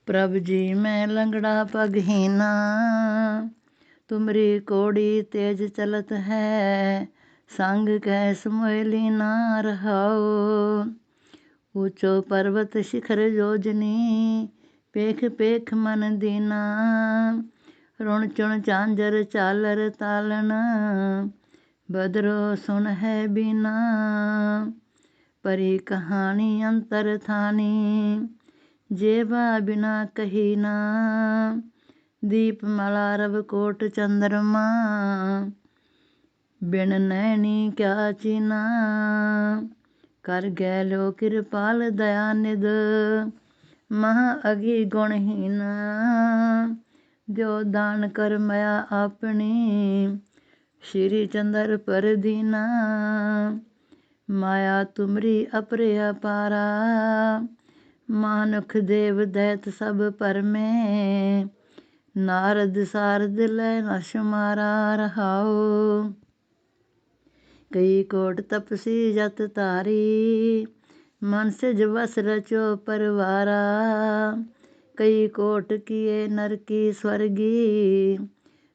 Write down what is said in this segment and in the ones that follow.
प्रभ जी मैं लंगड़ा पगहीना, तुमरी कोड़ी तेज चलत है, संग कैस मोयली ना रहाओ। ऊँचो पर्वत शिखर जोजनी, पेख पेख मन दीना, रुण चुण झांझर चालर तालन, बदरो सुन है बीना। परी कहानी अंतर थानी, जेबा बिना कही ना, दीप मला रव कोट चंद्रमा, बिन नैनी क्या चीना। कर गैलो कृपाल दया निध, महा अगी गुणहीन, जो दान कर मया अपनी, श्री चंद्र पर दीना। माया तुमरी अपरे अपारा, मानुख देव दैत सब पर में, नारद सारद लै न शुमारा रहाओ। कई कोट तपसी जत तारी, मन सिज वस रचो परवारा। कई कोट किए नर की स्वर्गी,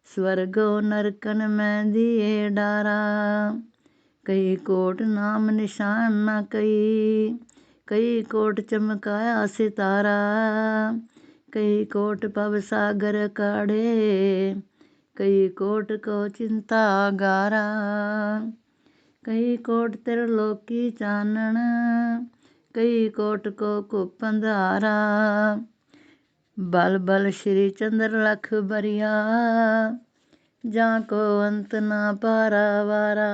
स्वर्गो नरकन में दिए डारा। कई कोट नाम निशान न कई कोट चमकाया सितारा। कई कोट पव सागर काढ़े, कई कोट को चिंता गारा। कई कोट त्रिलोकी चानन, कई कोट को कुपंधारा। बल बल श्री चंद्र लख बरिया, जाको अंत ना पारा वारा।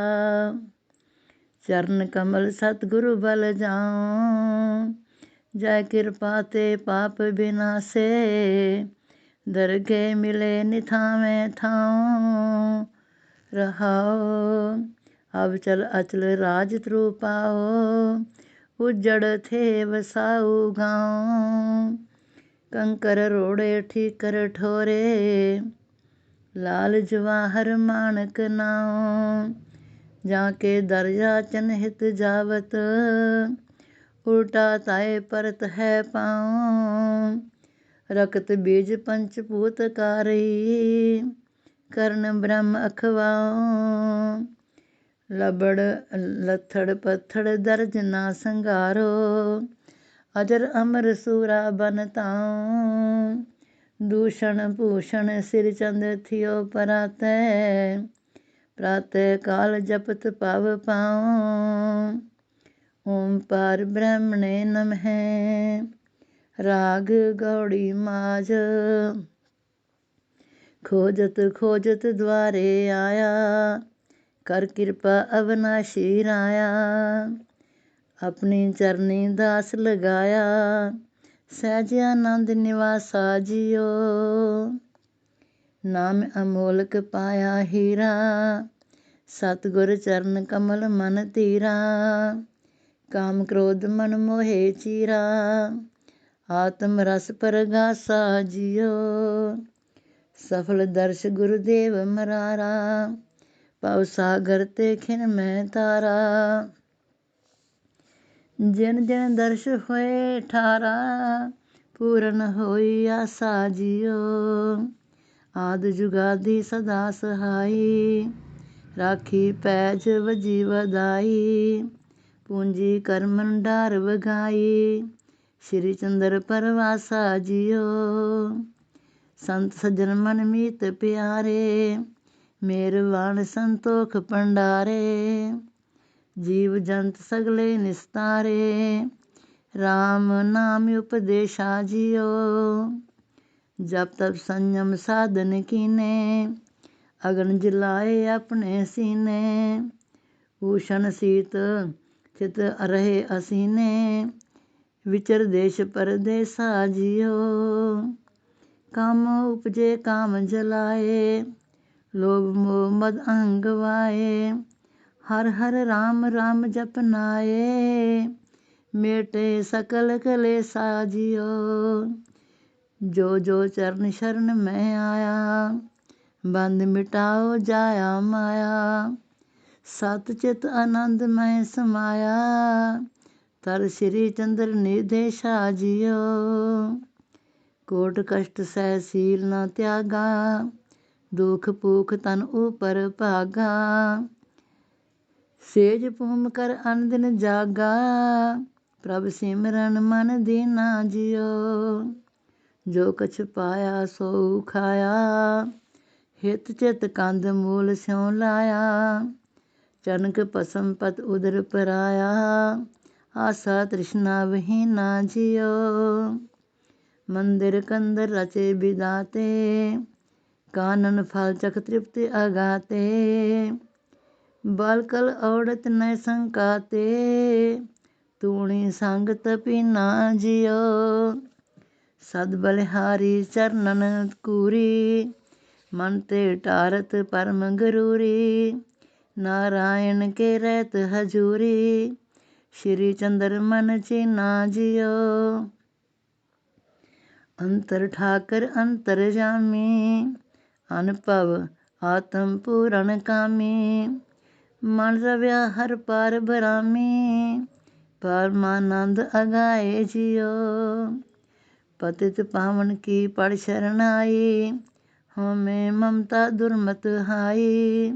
चरण कमल सतगुरु बल जाऊं, जय कृपा ते पाप बिनासे। दरगे मिले निथावें ठाऊं, रहाओ। अब चल अचल राज त्रु पाओ, उजड़ थे वसाऊ गाँव। कंकर रोड़े ठीकर ठोरे, लाल जवाहर माणक नाऊं। जाके दर्जा चनहित जावत, उल्टा ताए परत है पाऊं। रकत बीज पंचभूत कारी, कर्ण ब्रह्म अखवाऊं। लबड़ लथड़ पत्थड़ दर्ज ना संगारो, अजर अमर सूरा बनताऊं। दूषण भूषण सिर चंद थियो परातै, प्रातः काल जपत पव पाऊं। ओम पार ब्रह्मणे नमः, राग गौड़ी माज। खोजत खोजत द्वारे आया, कर कृपा अविनाशी राया। अपनी चरनी दास लगाया, सहज आनंद निवासा जियो। नाम अमोलक पाया हीरा, सतगुर चरण कमल मन धीरा। काम क्रोध मन मोहे चीरा, आत्म रस परगासा जियो। सफल दर्श गुरुदेव मरारा, पव सागर ते खिन में तारा। जिन जिन दर्श होए ठारा, पूरन होई आसा जियो। आद जुगादी सदा सहाई, राखी पैज वजी वदाई। पूंजी करमन डार वघाई, श्री चंद्र परवासा जियो। संत सज्जन मन मीत प्यारे, मेहरबान संतोख भंडारे। जीव जंत सगले निस्तारे, राम नाम उपदेशा जियो। जब तब संयम साधन कीने, अगन जलाए अपने सीने। भूषण शीत चित रहे असीने, विचर देश परदेसा जियो। काम उपजे काम जलाए, लोभ मोह मद अहंग गवाए। हर हर राम राम जपनाए, मेटे सकल कलेसा जियो। जो जो चरण शरण में आया, बंद मिटाओ जाया माया। सत चित आनंद में समाया, तर श्री चंद्र निर्देशा जियो। कोट कष्ट सहशील न त्यागा, दुख भूख तन ऊपर भागा। सेज भूम कर अन दिन जागा, प्रभ सिमरन मन दीना जियो। जो कछ पाया सो खाया, हित चित कंद मूल स्यों लाया। चनक पसम पत उदर पराया, आशा तृष्णा वहीना जियो। मंदिर कंदर रचे विदाते, कानन फल चख तृप्ति अगाते। बालकल औड़त न संकाते, तूणी संग तपीना जियो। सद बलिहारी चरणन कूरी, मन ते टारत परम गरूरी। नारायण के रहत हजूरी, श्री चंद्र मन चीना जियो। अंतर ठाकर अंतर जामी, अनुभव आत्म पूरण कामी। मन रव्या हर पार बरामी, परमानंद अगाए जियो। पतित पावन की पड़ शरणाई, हमें ममता दुर्मत हाई।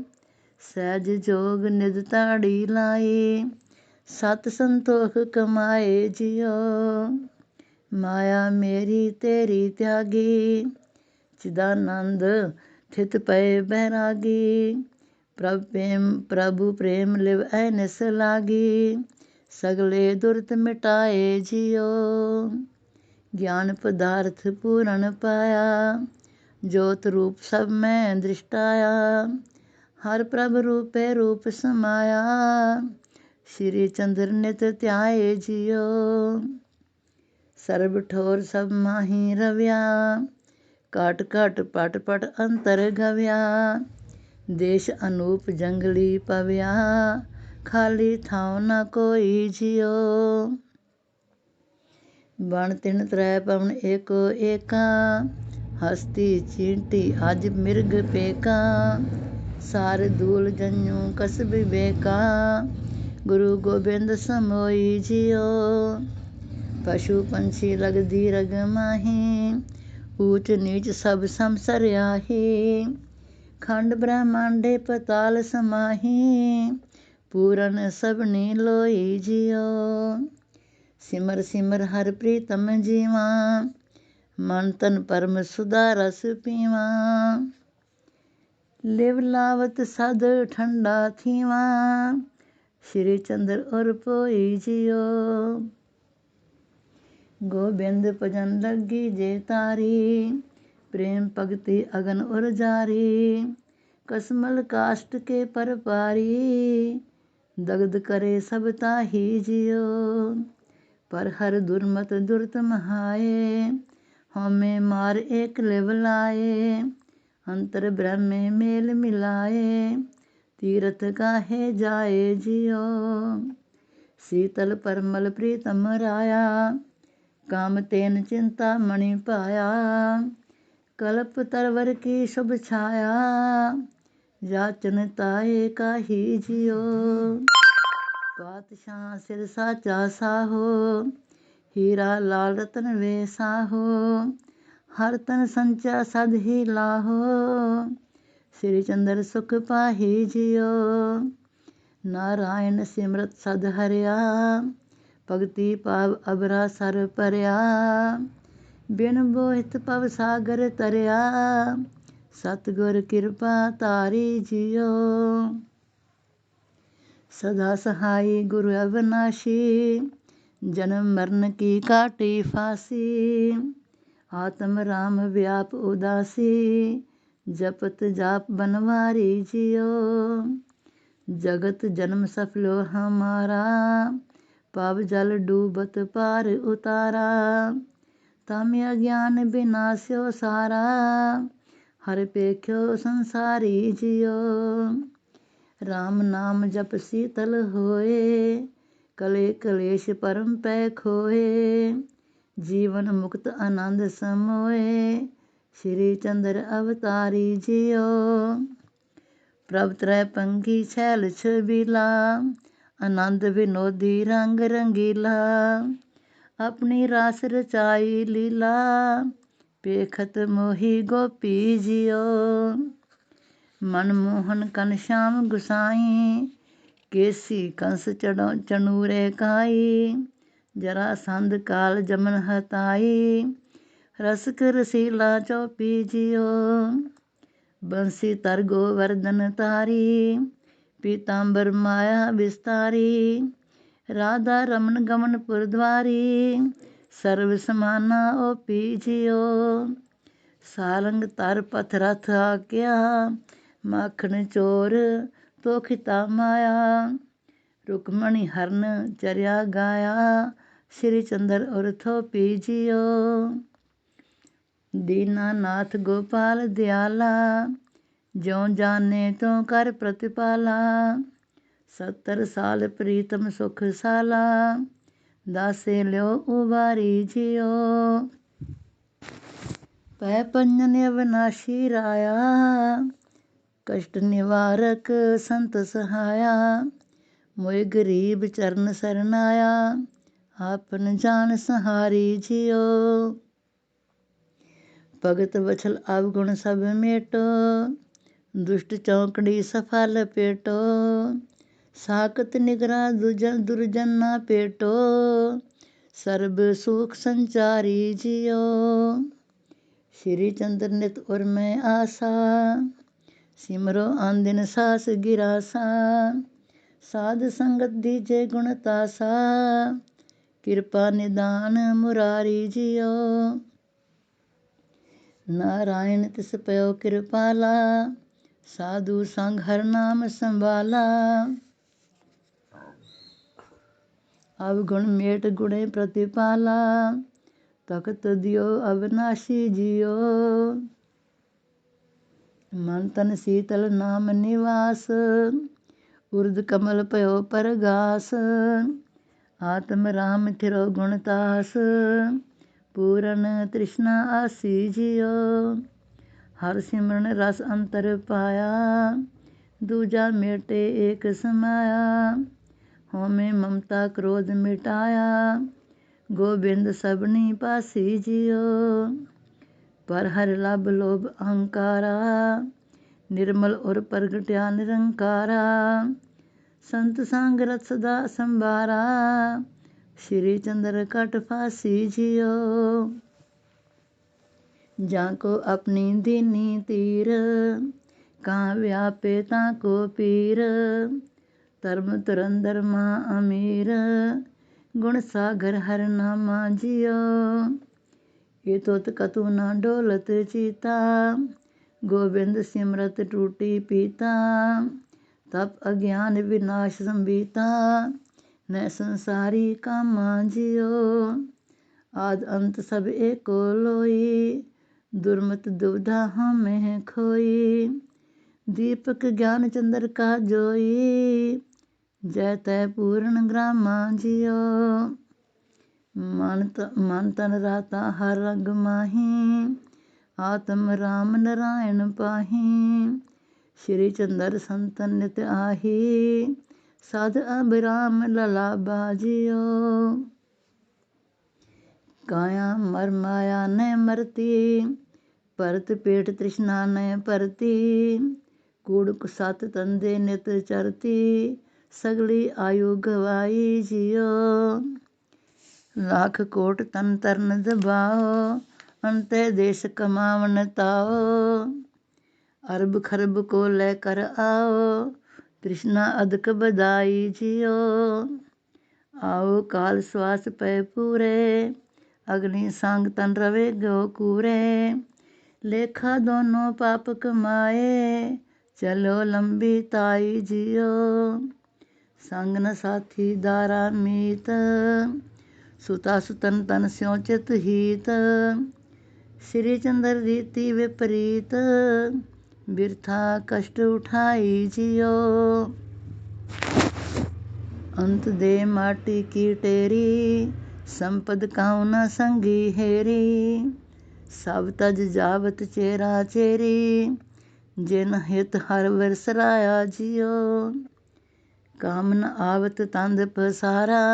सहज जोग निज ताड़ी लाई, सत संतोख कमाए जियो। माया मेरी तेरी त्यागी, चिदानंद थित पए बैरागी। प्रभु प्रेम लिव ऐनिस लागी, सगले दुर्त मिटाए जियो। ज्ञान पदार्थ पूरण पाया, जोत रूप सब में दृष्टाया। हर प्रभ रूपे रूप समाया, श्री चंद्र नित त्याए जियो। सर्ब ठोर सब माही रव्या, काट काट पट पट अंतर गव्या। देश अनूप जंगली पव्या, खाली थाव न कोई जियो। बण तिन त्रै पवन एको एका, हस्ती चींटी अज मिर्ग पेका। सार दूल जन्यू कस विवेका, गुरु गोबिंद समोई जियो। पशु पंछी लगदी रग माही, ऊच नीच सब सम सरयाही। खंड ब्रह्मांडे पताल समाही, पूरन सबनी लोई जियो। सिमर सिमर हर प्रीतम जीवा, मन तन परम सुधा रस पीवा। लिव लावत सद ठंडा थीवा, श्री चंद्र और पोई जियो। गोबिंद भजन लगी जे तारी, प्रेम भगति अगन उर जारी। कसमल काष्ट के पर पारी, दग्ध करे सब ताही जियो। पर हर दुर्मत दुर्त महाए, हमें मार एक लिव लाए। अंतर ब्रह्मे मेल मिलाए, तीरथ काहे जाए जियो। शीतल परमल प्रीतम राया, काम तेन चिंता मणि पाया। कल्प तरवर की शुभ छाया, याचन ताए काही जियो। पातशाह सिर साचा साहो, हीरा लाल रतन वे साहो। हर तन संचा सद ही लाहो, श्री चंद्र सुख पाही जियो। नारायण सिमरत सद हरिया, भगति पाव अबरा सर परया। बिन बोहित पव सागर तरया, सतगुर कृपा तारी जियो। सदा सहाई गुरु अविनाशी, जन्म मरण की काटी फांसी। आत्म राम व्याप उदासी, जपत जाप बनवारी जियो। जगत जन्म सफलो हमारा, पाव जल डूबत पार उतारा। तम अज्ञान विनाश्यो सारा, हर पेख्यो संसारी जियो। राम नाम जप शीतल होए, कले कलेश परम पै खोए। जीवन मुक्त आनंद समोए, श्री चंद्र अवतारी जियो। प्रभ त्रै पंगी छैल छबीला, आनंद विनोदी रंग रंगीला। अपनी रास रचाई लीला, पेखत मोही गोपी जियो। मनमोहन घनश्याम गुसाई, केसी कंस चनूरे काई। जरासंध काल जमन हताई, रसक रसीला चौपी जियो। बंसी तर गोवर्धन तारी, पीतांबर माया विस्तारी। राधा रमन गमन पुरद्वारी, सर्व समाना ओपी जियो। सारंग तर पथ रथ आज्ञा, माखन चोर तो खिता माया। रुकमणि हरन चर्या गाया, श्री चंद्र और थोपी जियो। दीनानाथ गोपाल दयाला, ज्यों जाने त्यों कर प्रतिपाला। 70 साल प्रीतम सुख साला, दासे ल्यो उबारी जियो। पै पंजन अविनाशी राया, कष्ट निवारक संत सहाया। मोय गरीब चरण सरनाया, आपन जान सहारी जियो। भगत वछल अवगुण सब मेटो, दुष्ट चौकड़ी सफा लपेटो। साकत निगरा दुर्जन ना पेटो, सर्ब सुख संचारी जियो। श्री चंद्र नित उर में आसा, सिमरो आन दिन सास गिरासा। साध संगत दीजे गुण तासा, कृपा निदान मुरारी जियो। नारायण तिस पयो कृपाला, साधु संग हर नाम संभाला। अवगुण मेट गुणे प्रतिपाला, तखत दियो अविनाशी जियो। मन तन शीतल नाम निवास, उर्द कमल पयो परगास। आत्म राम थिरो गुणतास, पूरन तृष्णा आसी जियो। हर सिमरन रस अंतर पाया, दूजा मेटे एक समाया। होमे ममता क्रोध मिटाया, गोबिंद सबनी पासी जियो। पर हर लब लोभ अहंकारा, निर्मल और प्रगट्या निरंकारा। संत संग रत सदा संभारा, श्री चंद्र कट फासी जियो। जाको अपनी दीनी तीर, कहाँ व्यापे ताको पीर। धर्म तुरंदर माँ अमीर, गुण सागर हर नामा जियो। ये तोत कतु ना डोलत चीता, गोविंद सिमरत टूटी पीता। तप अज्ञान विनाश संबीता, न संसारी कामा जियो। आद अंत सब एको लोई, दुर्मत दुविधा हमें खोई। दीपक ज्ञान चंद्र का जोई, जय तय पूर्ण ग्रामा जियो। मन तन राता हर रंग माही, आत्म राम नारायण पाही। श्री चंद्र संतन नित आही, साध अभिराम लला बाजियो। काया मर माया न मरती, परत पेट तृष्णा न परती। कूड़ सत तंदे नित चरती, सगली आयु गवाई जियो। लाख कोट तन तरन दबाओ, अंते देश कमावन ताओ। अरब खरब को लेकर आओ, तृष्णा अदक बधाई जियो। आओ काल श्वास पे पूरे, अग्नि संग तन रवे गो कूरे। लेखा दोनों पाप कमाए, चलो लंबी ताई जियो। संग न साथी दारा मीत, सुता सुतन तन स्यों चित हीत। श्री चंद्र रीति विपरीत, बिरथा कष्ट उठाई जियो। अंत दे माटी की टेरी, संपद काऊ न संगी हेरी। सब तज जावत चेरा चेरी, जिन हित हर विरसराया जियो। काम न आवत तंद पसारा,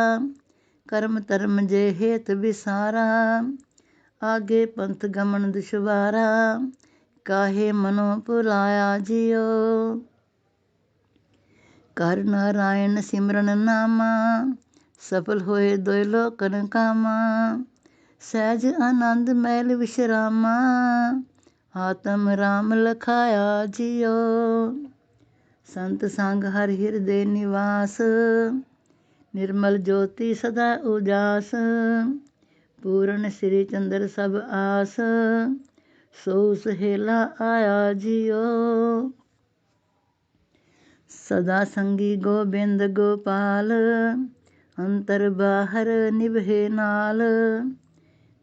कर्म धर्म जे हेत विसारा। आगे पंथ गमन दुशवारा, काहे मनो भुलाया जियो। कर नारायण सिमरन नामा, सफल होए दोय लोकन कामा। सहज आनंद मैल विश्रामा, आत्म राम लखाया जियो। संत संग हर हृदय निवास, निर्मल ज्योति सदा उजास। पूर्ण श्री चंद्र सब आस, सो सहेला आया जियो। सदा संगी गोबिंद गोपाल, अंतर बाहर निभे नाल।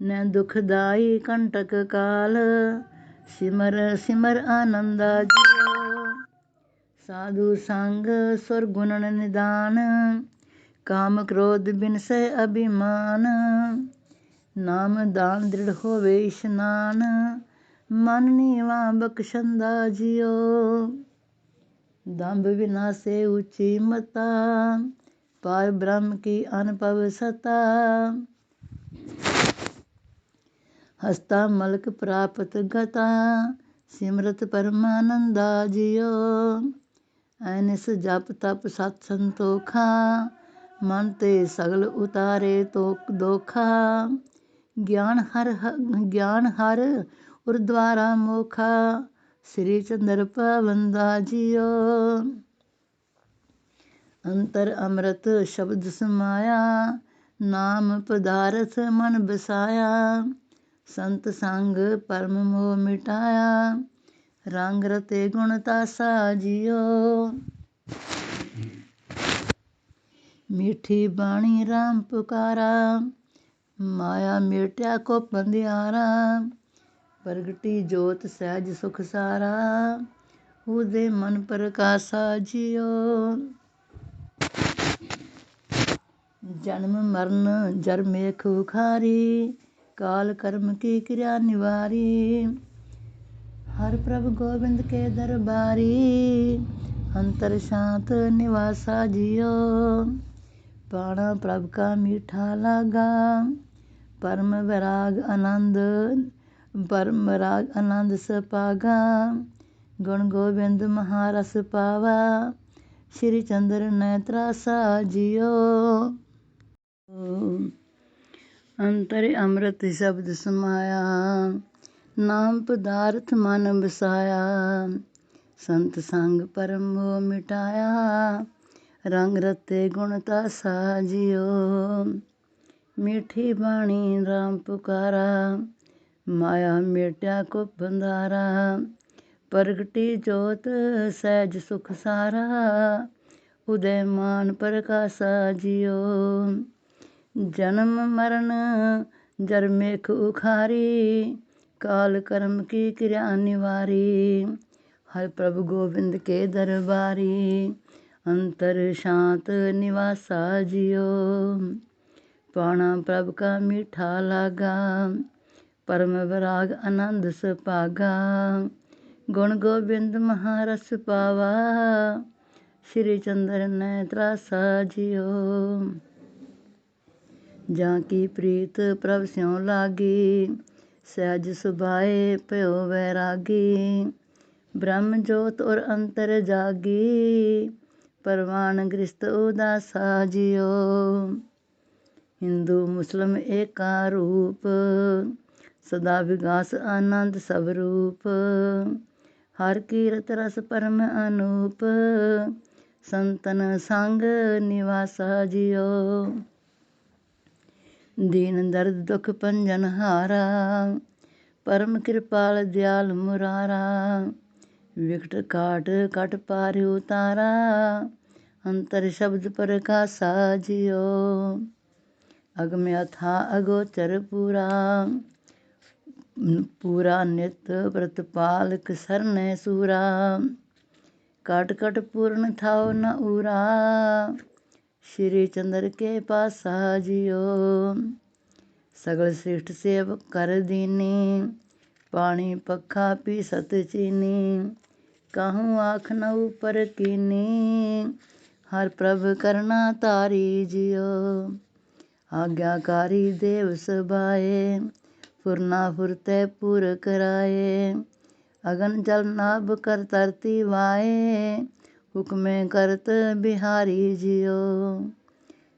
न दुखदाई कंटक काल, सिमर सिमर आनंदा जियो। साधु संग सुर गुणन निदान, काम क्रोध बिनसै अभिमान। नाम दान दृढ़ होवे स्नान, मन नीवा बख्शंदा जियो। दंभ विनाशे ऊंची मता, पार ब्रह्म की अनुभव सता। हस्ता मलक प्राप्त गता, सिमरत परमानंदा जियो। ऐनिस जप तप सत संतोखा, मन ते सगल उतारे तो दोखा। ज्ञान हर उर्द्वारा मोखा, श्री चंद्र पावंदा जियो। अंतर अमृत शब्द समाया, नाम पदारथ मन बसाया। संत संग परम मोह मिटाया, रंग रते गुण तासा जियो। मीठी बाणी राम पुकारा, माया मेट्या को पंदियारा। प्रगटी जोत सहज सुख सारा, उदे मन प्रकाशा जियो। जन्म मरण जर मेख उखारी, काल कर्म की क्रिया निवारी। हर प्रभु गोविंद के दरबारी, अंतर शांत निवासा जियो। पाना प्रभु का मीठा लागा, परम वैराग आनंद सपागा। गुण गोविंद महारस पावा, श्री चंद्र नेत्रासा जियो। अंतर अमृत शब्द समाया, नाम पदार्थ मन बसाया। संत संग परम मोह मिटाया, रंग रते गुण तासा जियो। मीठी बाणी राम पुकारा, माया मेट्या को बंधारा। प्रगटी जोत सहज सुख सारा, उदय मान प्रकाशा जियो। जन्म मरण जर मेख उखारी, काल कर्म की क्रिया निवारी। हर प्रभु गोविंद के दरबारी, अंतर शांत निवासा जियो। पाना प्रभु का मीठा लागा, परम वैराग आनंद सपागा। गुण गोविंद महारस पावा, श्री चंद्र नेत्रासा जियो। जाकी प्रीत प्रभ स्यों लागी, सहज सुभाए पयो वैरागी। ब्रह्म जोत और अंतर जागी, परवान गृहस्थ उदासा जियो। हिंदू मुस्लिम एका रूप, सदा विकास आनंद सब रूप। हर कीरत रस परम अनूप, संतन संग निवासा जियो। दीन दर्द दुख भंजन हारा, परम कृपाल दयाल मुरारा। विकट काट कट पार उतारा, अंतर शब्द प्रकाशा जियो। अगम अथा अगोचर पूरा नित प्रतिपालक सरने सूरा। कट कट पूर्ण थाओ न उरा, श्री चंद्र के पासा जियो। सगल श्रेष्ठ सेवक कर दीनी, पानी पखा पी सत चीनी। कहूँ आख न ऊपर कीनी, हर प्रभ करना तारी जियो। आज्ञाकारी देव सभाए, फुरना फुरते पुर कराए। अगन जल नाभ कर तरती वाए, हुक्मे करत बिहारी जियो।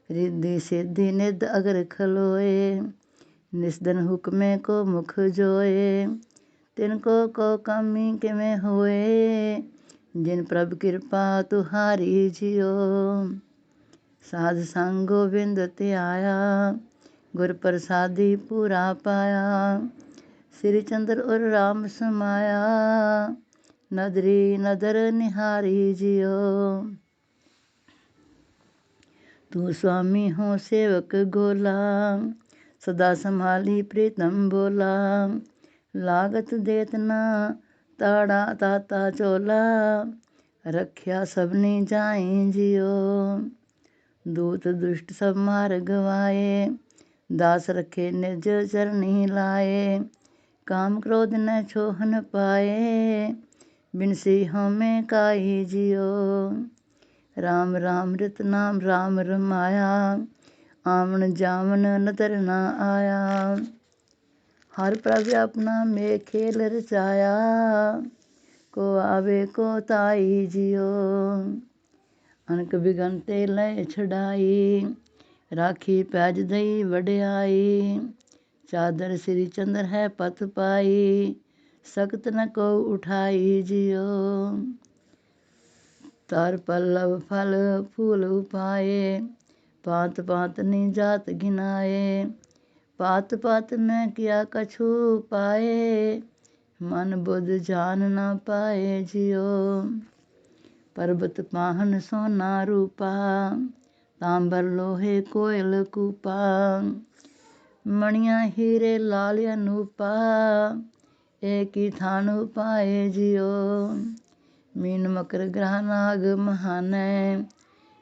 रिद्धि सिद्धि निध अगर खलोए, निस्दन हुक्मे को मुख जोए। तिनको को कमी किमें होए, जिन प्रभ कृपा तुहारी जियो। साध संग गोविंद ते आया, गुर प्रसादी पूरा पाया। श्री चंद्र और राम समाया, नदरी नदर निहारी जियो। तू स्वामी हो सेवक गोला, सदा संभाली प्रीतम बोला। लागत देत ना ताड़ा ताता चोला, रख्या सबनी जाई जियो। दूत दुष्ट सब मार गवाए, दास रखे निज चरनी लाए। काम क्रोध न छोहन पाए, बिनसी हमें काई जियो। राम राम रित नाम राम रमाया, आमन जामन नदर ना आया। हर प्रभ अपना में खेल रचाया, को आवे को ताई जियो। अनक बिगन ते लय छड़ाई, राखी पैज दई वड्याई। चादर श्री चंद्र है पत पाई, सख्त न को उठाई जियो। तार पल्लव फल फूल उपाए, पात पात नी जात गिनाए। पात पात में किया कछु पाए, मन बुध जान न पाए जियो। पर्वत पाहन सोना रूपा, तांबर लोहे कोयल कूपा। मणिया हीरे लाल अनूपा, एक ही थान पाए जियो। मीन मकर ग्रह नाग महाने,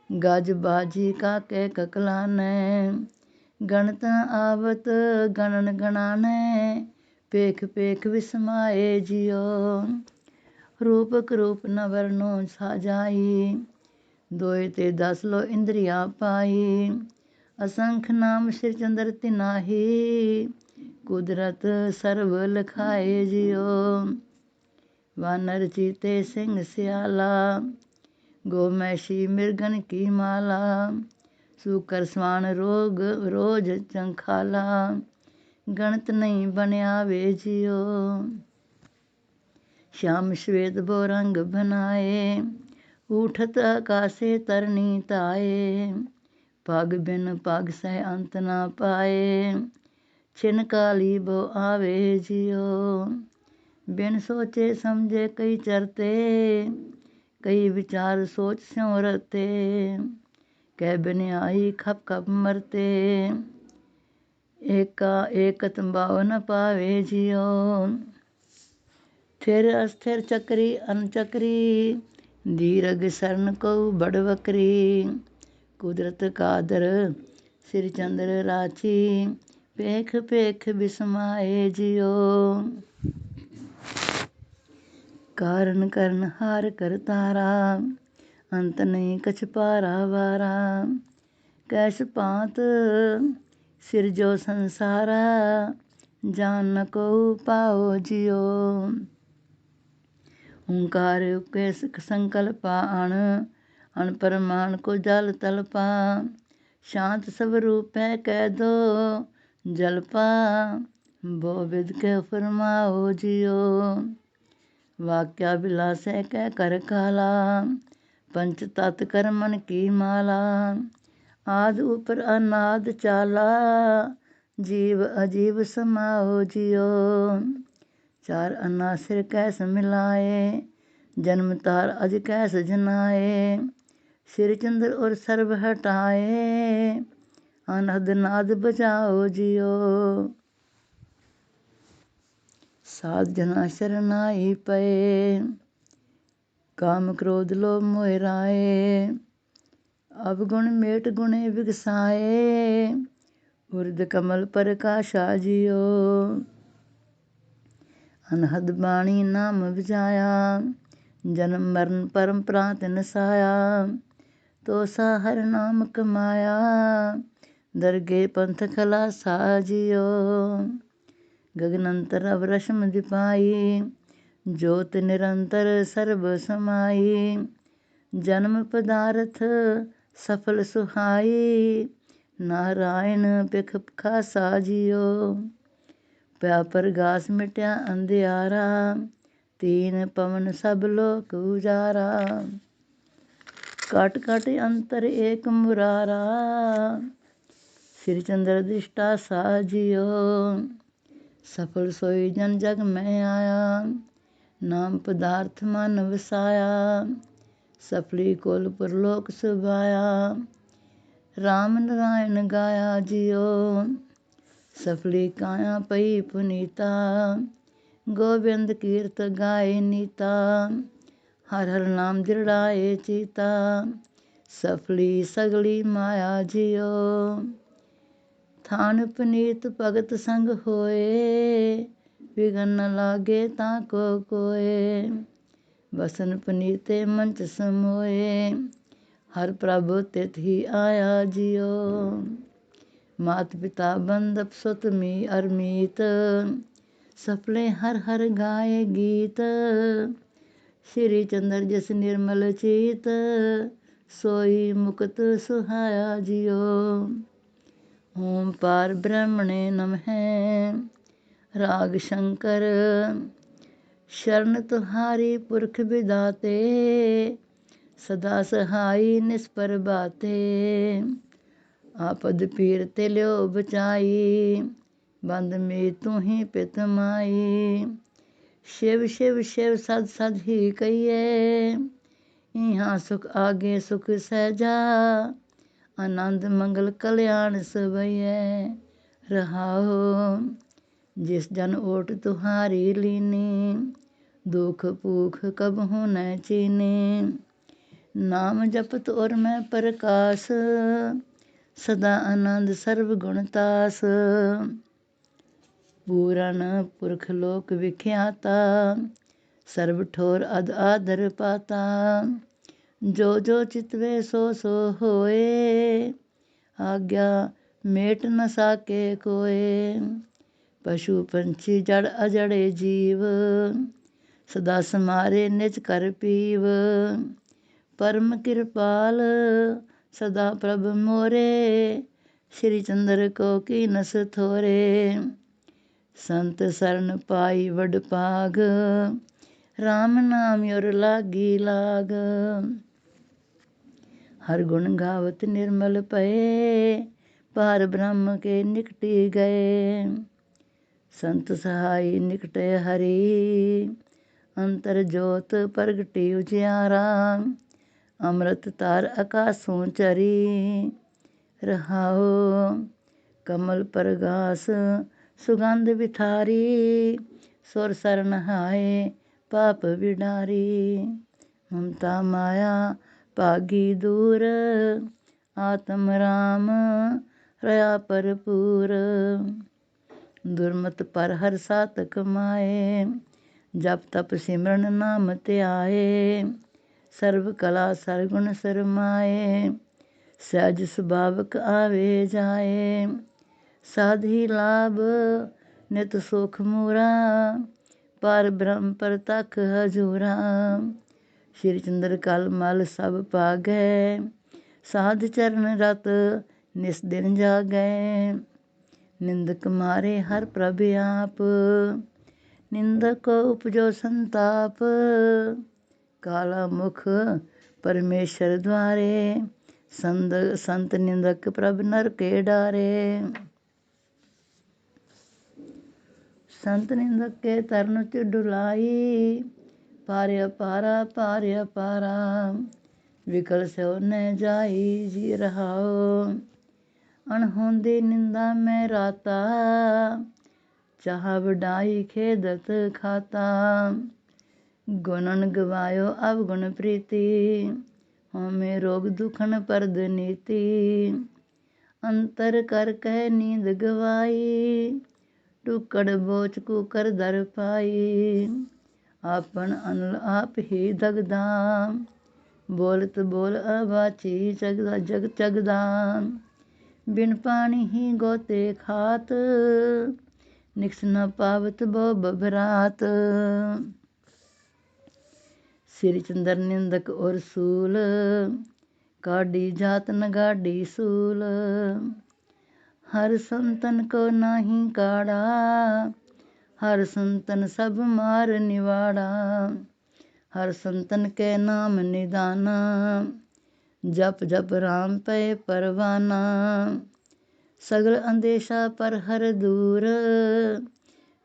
गज बाजी काके ककलाने। गणत आवत गणन गणाने, पेख पेख विस्माए जियो। रूप करूप न वर्णो साजाई, दोय ते 10 लो इंद्रिया पाई। असंख नाम श्री चंद्र तिनाही, कुदरत सर्व लखाए जियो। वानर चीते सिंह सियाला, गो मैशी मृगन की माला। सूकर स्वान रोग रोज चंखाला, गणत नहीं बन्यावे जियो। श्याम श्वेत बो रंग बनाए, उठत आकाशे तरनी ताए। पग बिन पग सह अंत ना पाए, छिन काली बो आवे जियो। बिन सोचे समझे कई चरते, कई विचार सोच स्यों रते। कह बिन आई खप खप मरते, एका एकत भाव न पावे जियो। थिर अस्थिर चक्री अनचक्री, दीर्घ शरण को बड़ बकरी। कुदरत कादर श्री चंद्र राची, पेख पेख बिस्माए जियो। कारण करन हार कर तारा, अंत नहीं कछ पारा वारा। कैस पात सिरजो संसारा, जान न को पाओ जियो। ओंकार के संकल्पा अण, अण परमाण को जल तलपा। शांत सब रूप है कह दो जलपा, बो विद के फरमाओ जियो। वाक्या विलास है कह कर काला, पंच तत् कर मन की माला। आद ऊपर अनाद चाला, जीव अजीव समाओ जियो। चार अन्ना सिर कैस मिलाए, जन्म तार अज कैस जनाए। श्री चंद्र और सर्व हटाए, अनहद नाद बजाओ जियो। साध जना शरनाई पए, काम क्रोध लोभ मोह राए। अवगुण मेट गुणे विगसाए, उर्द कमल प्रकाशा जियो। अनहद बाणी नाम विजाया, जन्म मरण परम प्रांत नसाया। तो सा हर नाम कमाया, दरगे पंथ खलासा जियो। गगनंतर अब रश्म दिपाई, ज्योत निरंतर सर्व समाई। जन्म पदार्थ सफल सुहाई, नारायण पिख खासा जियो। ਪਿਆ ਪ੍ਰਗਾਸ ਮਿਟਿਆ ਅੰਧਿਆਰਾ, ਤੀਨ ਪਵਨ ਸਭ ਲੋਕ ਉਜਾਰਾ। ਕਟ ਕਟ ਅੰਤਰ ਏਕ ਮੁਰਾਰਾ, ਸ੍ਰੀ ਚੰਦਰ ਦ੍ਰਿਸ਼ਟਾ ਸਾਜਿਓ। ਸਫਲ ਸੋਈ ਜਨ ਜਗ ਮੈਂ ਆਇਆ, ਨਾਮ ਪਦਾਰਥ ਮਨ ਵਸਾਇਆ। ਸਫਲੀ ਕੁਲ ਪਰਲੋਕ ਸੁਭਾਇਆ, ਰਾਮ ਨਰਾਇਣ ਗਾਇਆ ਜਿਓ। ਸਫਲੀ ਕਾਇਆ ਪਈ ਪੁਨੀਤਾ, ਗੋਬਿੰਦ ਕੀਰਤ ਗਾਏ ਨੀਤਾ। ਹਰ ਹਰ ਨਾਮ ਦ੍ਰਿੜਾਏ ਚੀਤਾ, ਸਫਲੀ ਸਗਲੀ ਮਾਇਆ ਜਿਓ। ਥਾਨ ਪੁਨੀਤ ਭਗਤ ਸੰਗ ਹੋਏ, ਵਿਗਨ ਨ ਲਾਗੇ ਤਾਂ ਕੋ ਕੋਏ। ਬਸਨ ਪੁਨੀਤੇ ਮੰਚ ਸਮੋਏ, ਹਰ ਪ੍ਰਭ ਤਿਤ ਹੀ ਆਇਆ ਜਿਓ। ਮਾਤ ਪਿਤਾ ਬੰਧਪ ਸੁਤ ਮੀ ਅਰਮੀਤ, ਸਫਲੇ ਹਰ ਹਰ ਗਾਏ ਗੀਤ। ਸ੍ਰੀ ਚੰਦਰ ਜਿਸ ਨਿਰਮਲ ਚੀਤ, ਸੋਈ ਮੁਕਤ ਸੁਹਾਇਆ ਜਿਓ। ਓਮ ਪਾਰ ਬ੍ਰਹਮਣੇ ਨਮਹਿ, ਰਾਗ ਸ਼ੰਕਰ। ਸ਼ਰਨ ਤੁਹਾਰੀ ਪੁਰਖ ਵਿਦਾਤੇ, ਸਦਾ ਸਹਾਈ ਨਿਸਪਰਬਾਤੇ। ਆਪਦ ਪੀਰ ਤੇ ਲਿਓ ਬਚਾਈ, ਬੰਦ ਮੀ ਤੂੰ ਹੀ ਪਿਤ ਮਾਈ। ਸ਼ਿਵ ਸ਼ਿਵ ਸ਼ਿਵ ਸਦ ਸਦ ਹੀ ਕਹੀਏ, ਇਹਾਂ ਸੁਖ ਆਗੇ ਸੁਖ ਸਹਿਜਾ। ਆਨੰਦ ਮੰਗਲ ਕਲਿਆਣ ਸਭਈਐ ਰਹਾਓ। ਜਿਸ ਜਨ ਓਟ ਤੁਹਾਰੀ ਲੀਨੀ, ਦੁਖ ਭੂਖ ਕਬਹੂ ਨ ਚੀਨੀ। ਨਾਮ ਜਪਤ ਔਰ ਮੈਂ ਪ੍ਰਕਾਸ਼, ਸਦਾ ਆਨੰਦ ਸਰਬ ਗੁਣ ਤਾਸ। ਪੂਰਨ ਪੁਰਖ ਲੋਕ ਵਿਖਿਆਤਾ, ਸਰਬ ਠੋਰ ਅਦ ਆਦਰ ਪਾਤਾ। ਜੋ ਜੋ ਚਿਤਵੇ ਸੋ ਸੋ ਹੋਏ, ਆਗਿਆ ਮੇਟ ਨ ਸਾਕੇ ਕੋਏ। ਪਸ਼ੂ ਪੰਛੀ ਜੜ ਅਜੜੇ ਜੀਵ, ਸਦਾ ਸਮਾਰੇ ਨਿਜ ਕਰ ਪੀਵ। ਪਰਮ ਕਿਰਪਾਲ ਸਦਾ ਪ੍ਰਭ ਮੋਰੇ, ਸ੍ਰੀ ਚੰਦਰ ਕੋ ਕੀਨਸ ਥੋਰੇ। ਸੰਤ ਸਰਨ ਪਾਈ ਵਡ ਭਾਗ, ਰਾਮ ਨਾਮ ਔਰ ਲਾਗੀ ਲਾਗ। ਹਰ ਗੁਣ ਗਾਵਤ ਨਿਰਮਲ ਪਏ, ਪਾਰ ਬ੍ਰਹਮ ਕੇ ਨਿਕਟੀ ਗਏ। ਸੰਤ ਸਹਾਈ ਨਿਕਟੇ ਹਰੀ, ਅੰਤਰ ਜੋਤ ਪ੍ਰਗਟੀ ਉਜਿਆਰਾ। ਅੰਮ੍ਰਿਤ ਤਾਰ ਆਕਾਸੋਂ ਚਰੀ, ਰਹਾਓ। ਕਮਲ ਪ੍ਰਗਾਸ ਸੁਗੰਧ ਵਿਥਾਰੀ, ਸੁਰ ਸਰ ਨਹਾਏ ਪਾਪ ਵਿਡਾਰੀ। ਮਮਤਾ ਮਾਇਆ ਭਾਗੀ ਦੂਰ, ਆਤਮ ਰਾਮ ਰਹਾ ਭਰਪੂਰ। ਦੁਰਮਤ ਪਰ ਹਰ ਸਾਤ ਕਮਾਏ, ਜਪ ਤਪ ਸਿਮਰਨ ਨਾਮ ਧਿਆਏ। ਸਰਬ ਕਲਾ ਸਰਗੁਣ ਸਰਮਾਏ, ਸਹਿਜ ਸੁਭਾਵਕ ਆਵੇ ਜਾਏ। ਸਾਧੀ ਲਾਭ ਨਿਤ ਸੁਖ ਮੂਰਾ, ਪਰ ਬ੍ਰਹਮ ਪ੍ਰਤੱਖ ਹਜੂਰਾ। ਸ੍ਰੀ ਚੰਦਰ ਕਲ ਮਲ ਸਭ ਭਾਗੈ, ਸਾਧ ਚਰਨ ਰਤ ਨਿਸ ਦਿਨ ਜਾਗੈ। ਨਿੰਦਕ ਮਾਰੇ ਹਰ ਪ੍ਰਭ ਆਪ, ਨਿੰਦਕ ਉਪਜੋ ਸੰਤਾਪ। ਕਾਲਾ ਮੁਖ ਪਰਮੇਸ਼ਰ ਦੁਆਰੇ, ਸੰਤ ਨਿੰਦਕ ਪ੍ਰਭ ਨਰਕੇ ਡਾਰੇ। ਸੰਤ ਨਿੰਦਕ ਕੇ ਤਰਨ ਚ ਡੁਲਾਈ, ਪਾਰ ਅਪਾਰਾ ਪਾਰ ਅਪਾਰਾ। ਵਿਕਲ ਸਿਉ ਨ ਜਾਈ ਜੀ ਰਹਾਓ। ਅਣਹੋਂਦੀ ਨਿੰਦਾ ਮੈਂ ਰਾਤਾ, ਚਾਹ ਵਡਾਈ ਖੇਦਤ ਖਾਤਾ। ਗੁਣਨ ਗਵਾਇਓ ਅਵਗੁਣ ਪ੍ਰੀਤੀ, ਹਉਮੈ ਰੋਗ ਦੁਖਨ ਪਰਦ ਨੀਤੀ। ਅੰਤਰ ਕਰ ਕਹਿ ਨੀਂਦ ਗਵਾਈ, ਟੁਕੜ ਬੋਚ ਕੁਕਰ ਦਰ ਪਾਈ। ਆਪਨ ਅਨਲ ਆਪ ਹੀ ਦਗਦਾ, ਬੋਲਤ ਬੋਲ ਅਵਾਚੀ ਜਗ ਜਗਦਾ। ਬਿਨ ਪਾਣੀ ਹੀ ਗੋਤੇ ਖਾਤ, निक्स न पावत बो बभरात। श्री चंद्र निंदक और सूल, काढ़ी जात न गाढ़ी सूल। हर संतन को नाही काढ़ा, हर संतन सब मार निवाड़ा। हर संतन के नाम निदाना, जप जप राम पे परवाना। सगल अंदेशा पर हर दूर,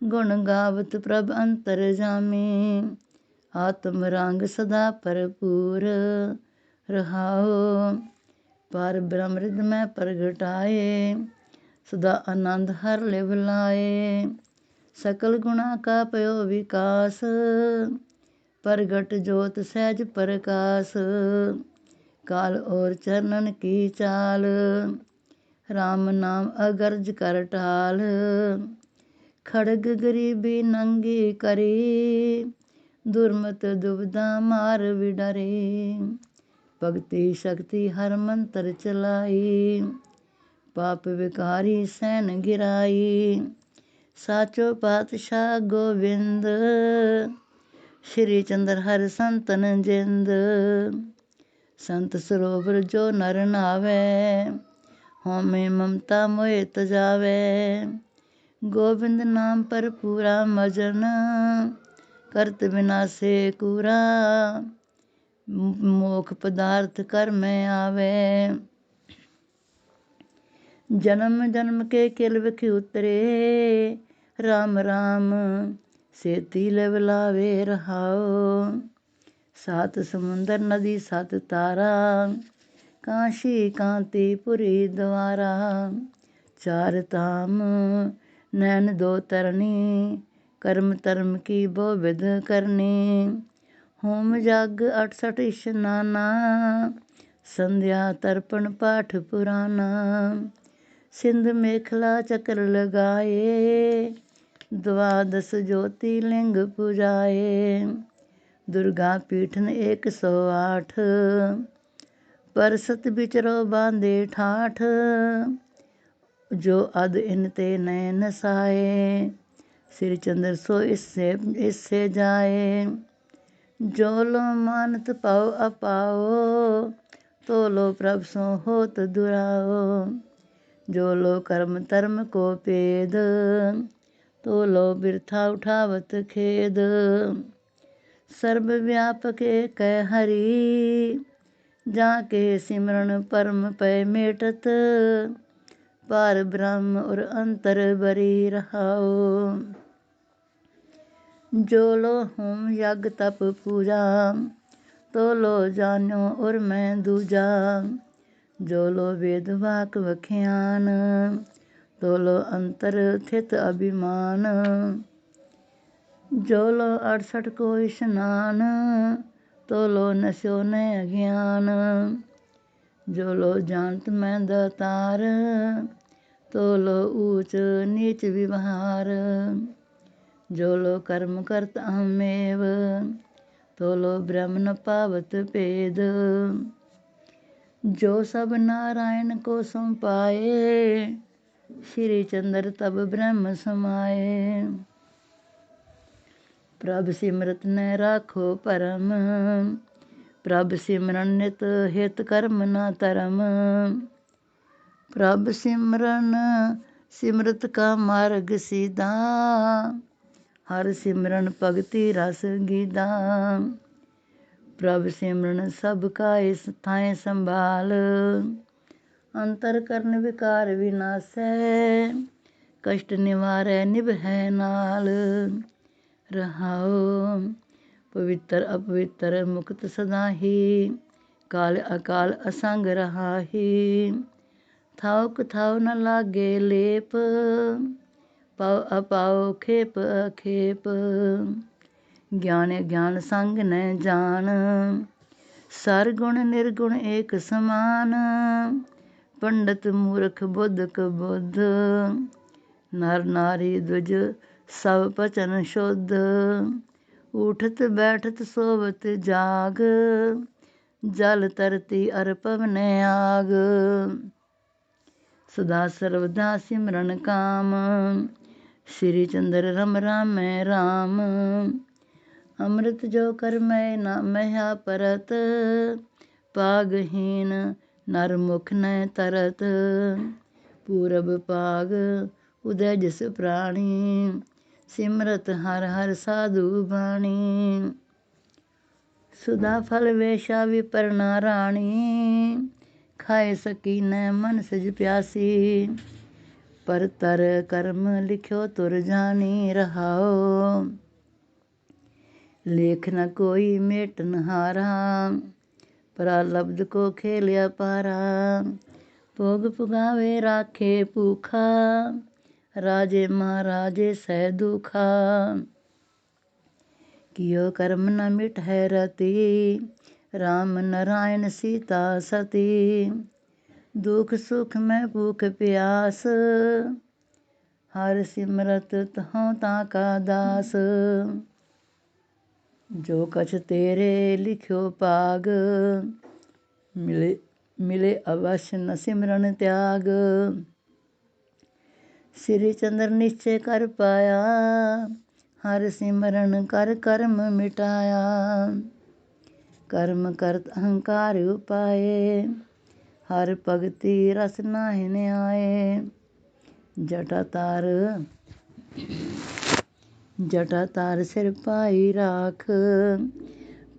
गुण गावत प्रभ अंतर जामी। आत्म रंग सदा भरपूर, रहाओ पर ब्रह्म हृदय में प्रगटाए। सदा आनंद हर लिव लाए, सकल गुणा का पयो विकास। प्रगट जोत सहज प्रकाश, काल और चरणन की चाल। राम नाम अगर्ज कर टाल, खड़ग गरीबी नंगी करी। दुर्मत दुविधा मार विडरी, भक्ति शक्ति हर मंत्र चलाई। पाप विकारी सैन गिराई, साचो पातशाह गोविंद। श्री चंद्र हर संतन जिंद, संत सरोवर जो नर नावे। होमे ममता मोहे तजावे, गोविंद नाम पर पूरा मजन। करत विनाशे कूरा, मोख पदार्थ कर में आवे। जन्म जन्म के किल विख उतरे, राम राम सेती लिव लावे। रहाओ सात समुंदर नदी सात तारा, काशी कांतिपुरी द्वारा। चार धाम नैन दो तरनी, कर्म धर्म की बो विध करनी। होम जग 68 स्नाना, संध्या तर्पण पाठ पुराना। सिंध मेखला चक्र लगाए, द्वादश ज्योतिर्लिंग पूजाए। दुर्गा पीठन 108, परसत बिचरो बांधे ठाठ। जो अद इनते नैन साए, श्री चंद्र सो इससे जाए। जो लो मानत पाओ अपाओ, तो लो प्रभ सो होत दुराओ। जो लो कर्म धर्म को पेद, तो लो बिरथा उठावत खेद। सर्व व्यापक एक हरि, जाके सिमरन परम पै मेटत। पार ब्रह्म और अंतर बरी। रहाओ जो लो होम यज्ञ तप पूजा, तो लो जान्यो और मैं दूजा। जो लो वेद वाक वख्यान, तो लो अंतर थित अभिमान। जो लो 68 को स्नान, तो लो नस्यो न अज्ञान। जो लो जानत मैं दातार, तो लो ऊंच नीच व्यवहार। जो लो कर्म करत अहमेव, तो लो ब्रह्म न पावत भेद। जो सब नारायण को सम पाए, श्री चंद्र तब ब्रह्म समाए। प्रभ सिमरत न राखो परम, प्रभ सिमरन नित हित कर्म न तरम। प्रभ सिमरन सिमरत का मार्ग सीधा, हर सिमरन भगति रस गीधा। प्रभ सिमरन सब का इस थाए संभाल, अंतर करन विकार विनाशै। कष्ट निवारै निभै नाल। रहाओ पवित्र अपवित्र मुक्त सदा ही, काल अकाल असंग रहाही। थाउक थाउ न लागे लेप, पाओ अपाओ खेप अखेप। ज्ञान ज्ञान संग न जान, सर गुण निर्गुण एक समान। पंडित मूर्ख बुद्ध कबुद्ध, नर नारी द्विज सब पचन शुद्ध। उठत बैठत सोवत जाग, जल तरती अर पवन आग। सदा सर्वदा सिमरन काम, श्री चंद्र रम रामै राम। अमृत जो कर मैं ना मह्या परत, पागहीन नर मुख न तरत। पूरब पाग उदय जिस प्राणी, सिमरत हर हर साधु बाणी। सुधा फल वेशा विपरना राणी, खाए सकी न मन सज प्यासी। पर तर कर्म लिख्यो तुर जानी, रहाओ लेख न कोई मेटन हारा। प्रालब्ध को खेलिया पारा, भोग पुगावे राखे भूखा। राजे महाराजे सह दुखा, कियो कर्म न मिट है रति। राम नारायण सीता सती, दुख सुख में भूख प्यास। हर सिमरत तहों ताका दास। जो कछ तेरे लिख्यो पाग, मिले अवश्य न सिमरन त्याग। श्री चंद्र निश्चय कर पाया, हर सिमरन कर कर्म मिटाया। कर्म करत अहंकार उपाए, हर भगति रस नाहिन आए। जटा तार सिर पाई राख,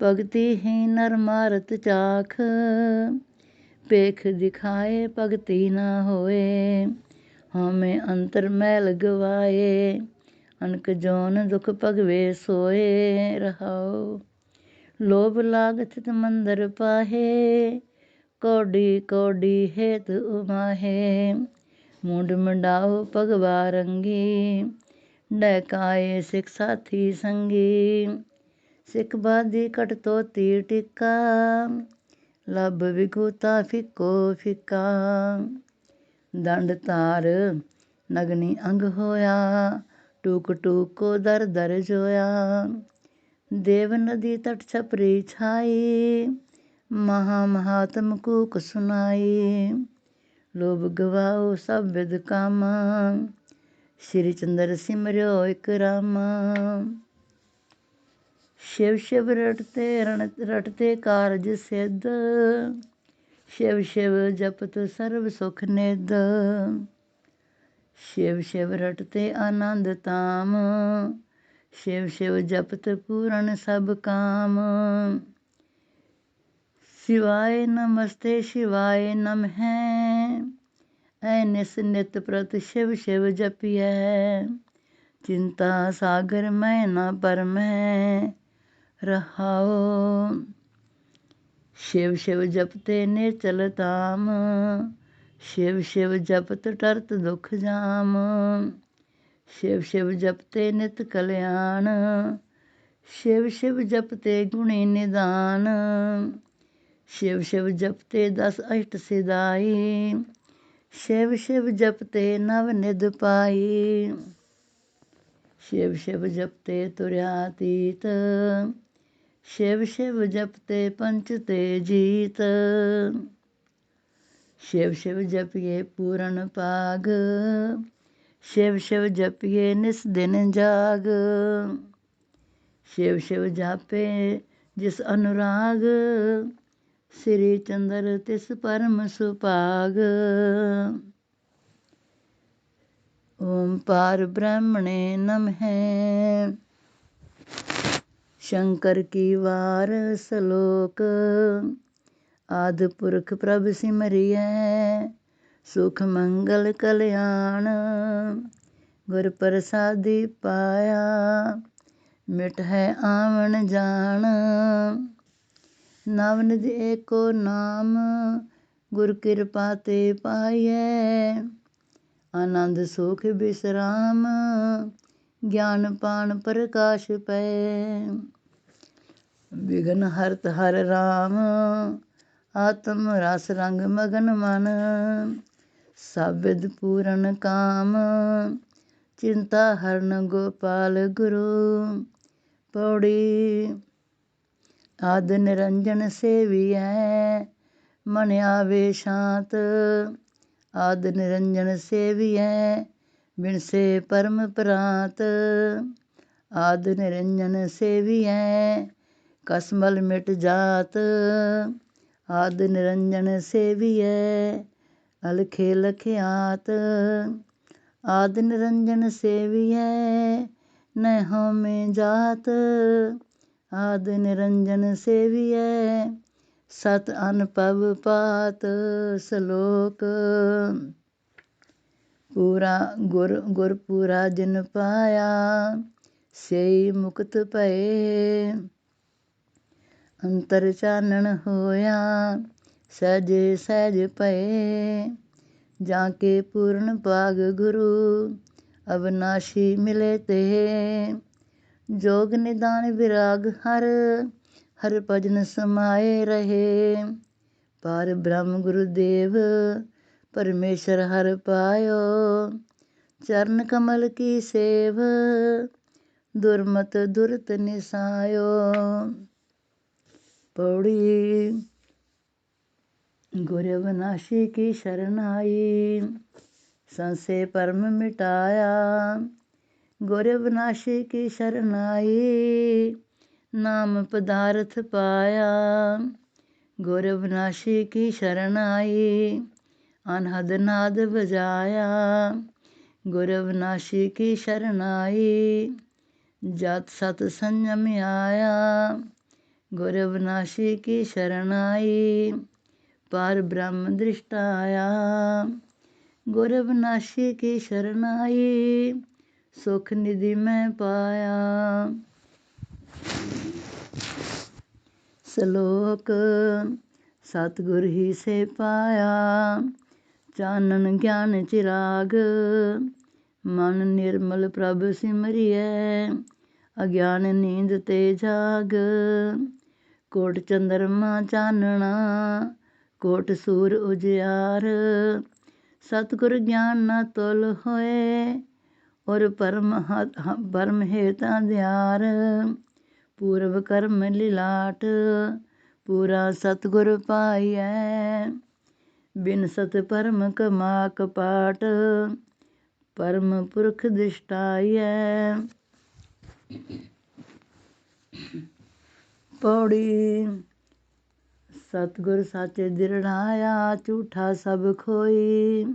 भगति ही नर मारत चाख। पेख दिखाए भगति न होए, हमें अंतर मैल गवाए। अनक जौन दुख भगवे सोए, रहाओ लोभ लाग थित मंदर पाहे। कौडी कौडी हेत उमाहे, मुंड मंडाओ भगवा रंगी। डहकाए सिख साथी संगी, सिख बाधी कट तो तीर टिक्का। लब विगूता फिको फिका, दंड तार नगनी अंग होया। टूक टूक को दर दर जोया। देव नदी तट छपरी छाई, महा महात्म कूक सुनाई। लोभ गवाओ सब विद कामा, श्री चंद्र सिमर्यो एक रामा। शिव शिव रटते कारज सिद्ध, शिव शिव जपत सर्व सुख निध। शिव शिव रटते आनंद ताम, शिव शिव जपत पूरन सब काम। शिवाय नमस्ते शिवाय नमः, ऐनिस नित प्रत शिव शिव जपिय। चिंता सागर मैं न परमह, रहाओ शिव शिव जपते निचल ताम। शिव शिव जपत टरत दुख जाम। शिव शिव जपते नित कल्याण, शिव शिव जपते गुणी निदान। शिव शिव जपते 10 अष्ट सिधाई, शिव शिव जपते नव निध पाई। शिव शिव जपते तुर्यातीत, शिव शिव जपते पंच ते जीत। शिव शिव जपिए पूरन पाग, शिव शिव जपिए निस दिन जाग। शिव शिव जापे जिस अनुराग, श्री चंद्र तिस परम सुभाग। ओम पार ब्रह्मणे नमः। शंकर की वार सलोक, आदि पुरख प्रभ सिमरिय। सुख मंगल कल्याण, गुर प्रसादी पाया। मिट है आवन जान, नवनिध एको नाम। गुर कृपा ते पाइयै, आनंद सुख विश्राम। ज्ञान पान प्रकाश पै, विघ्न हरत हर राम। आत्म रस रंग मगन मन, सब विद पूरन काम। चिंता हरन गोपाल गुरु, पौड़ी आद निरंजन सेवियै। मन आवे शांत, आद निरंजन सेवियै। बिनसे परम प्रांत आद निरंजन सेवियै कसमल मिट जात आद निरंजन सेवियै अलखे लखियात आद निरंजन सेवियै न होमे जात आद निरंजन सेवियै सत अनपव पात सलोक पूरा गुर पूरा जिन पाया सेई मुक्त भए अंतर चानण होया सहजे सहज भए जाके पूर्ण भाग गुरु अविनाशी मिले ते जोग निदान विराग हर भजन समाये रहे पार ब्रह्म गुरुदेव परमेश्वर हर पायो चरण कमल की सेव दुर्मत दुरत निसायो। पौड़ी गुर अविनाशी की शरण आई संशय परम मिटाया गुर अविनाशी की शरण आई नाम पदार्थ पाया गुर अविनाशी की शरण आई अनहद नाद बजाया गुर अविनाशी की शरण आई जात सत संयम आया गुर अविनाशी की शरण आई पार ब्रह्म दृष्टा आया गुर अविनाशी की शरण आई सुख निधि मैं पाया। श्लोक सतगुर ही से पाया चानन ज्ञान चिराग मन निर्मल प्रभ सिमरियै अज्ञान नींद ते जाग कोट चंद्रमा चानना कोट सूर उजियार सतगुर ज्ञान न तुल होए और परम हेता दियार पूर्व कर्म लिलाट पूरा सतगुर पाइयै बिन सत परम कमा कपाट परम पुरख दृष्टाइयै। पौड़ी सतगुर साचे दिरड़ाया झूठा सब खोई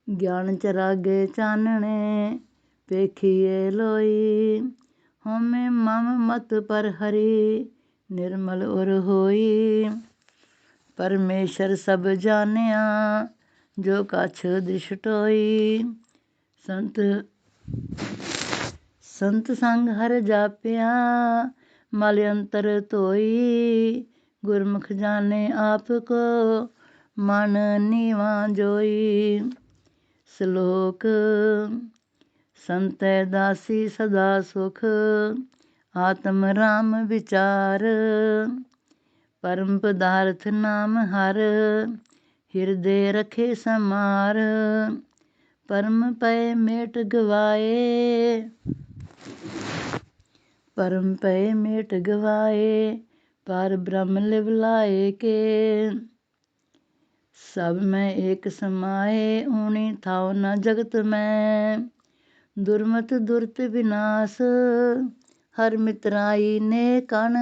ज्ञान चरागे चानने पेखिए लोई होमे मम मत पर हरि निर्मल उर होई परमेश्वर सब जानिया जो कछ दृष्ट होई संत संग हर जापिया मल अंतर धोई गुरमुख जाने आप को मन नीवा जोई। श्लोक संतै दासी सदा सुख आत्म राम विचार परम पदार्थ नाम हर हिरदे रखे समार परम पय मेट गवाए परम पय मेट गवाए पार ब्रह्म लिवलाए के सब में एक समाए ऊनी थाओ न जगत में दुर्मत दुर्त विनाश हर मित्राई ने कण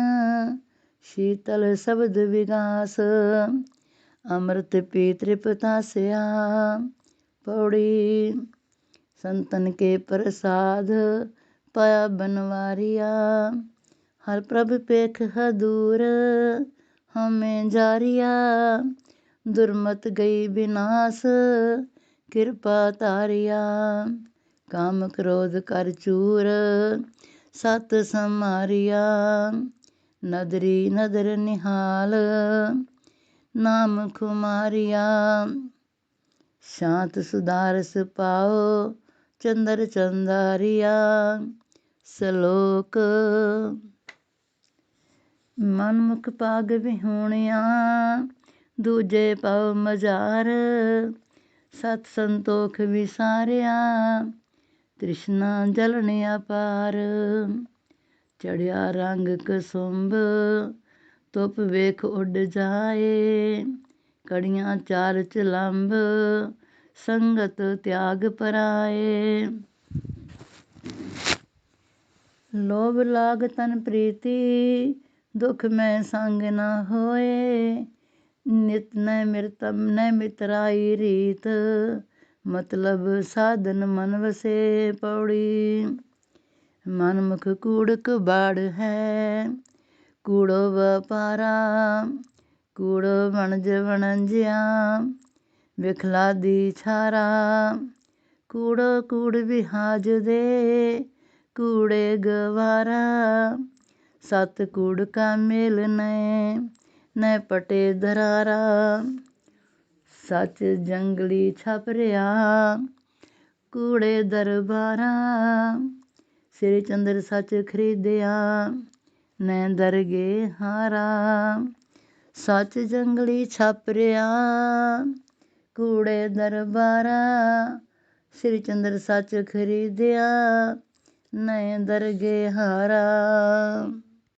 शीतल शब्द विगास अमृत पी तृपतास्या। पौड़ी संतन के प्रसाद पाया बनवारिया हर प्रभ पेख है दूर हमें जारिया दुर्मत गई विनाश कृपा तारिया काम क्रोध कर चूर सत समारिया नदरी नदर निहाल नाम खुमारिया शांत सुधारस पाओ चंदर चंदारिया। श्लोक मनमुख पाग विहूणिया दूजे पाओ मजार सत संतोख विसारिया तृष्णा जलने अपार चढ़िया रंग कसुंभ धुप वेख उड जाए कड़ियाँ चार चलंब संगत त्याग पराए। लोभ लाग तन प्रीति दुख में संग न होए। नित न मित्राई रीत मतलब साधन मन वसे। पौड़ी मनमुख कूड़ कबाड़ है कूड़ो व्यापारा। कूड़ो वणज वणंजिया विखला दी छारा। कूड़ो कूड़ विहाज दे कूड़े गवारा। सत कूड़ का मेल न पटे दरारा। सच जंगली छप रिया कूड़े दरबारा। श्री चंद्र सच खरीदिया न दरगे हारा। सच जंगली छप रिया कूड़े दरबारा। श्री चंद्र सच खरीदिया न दरगे हारा।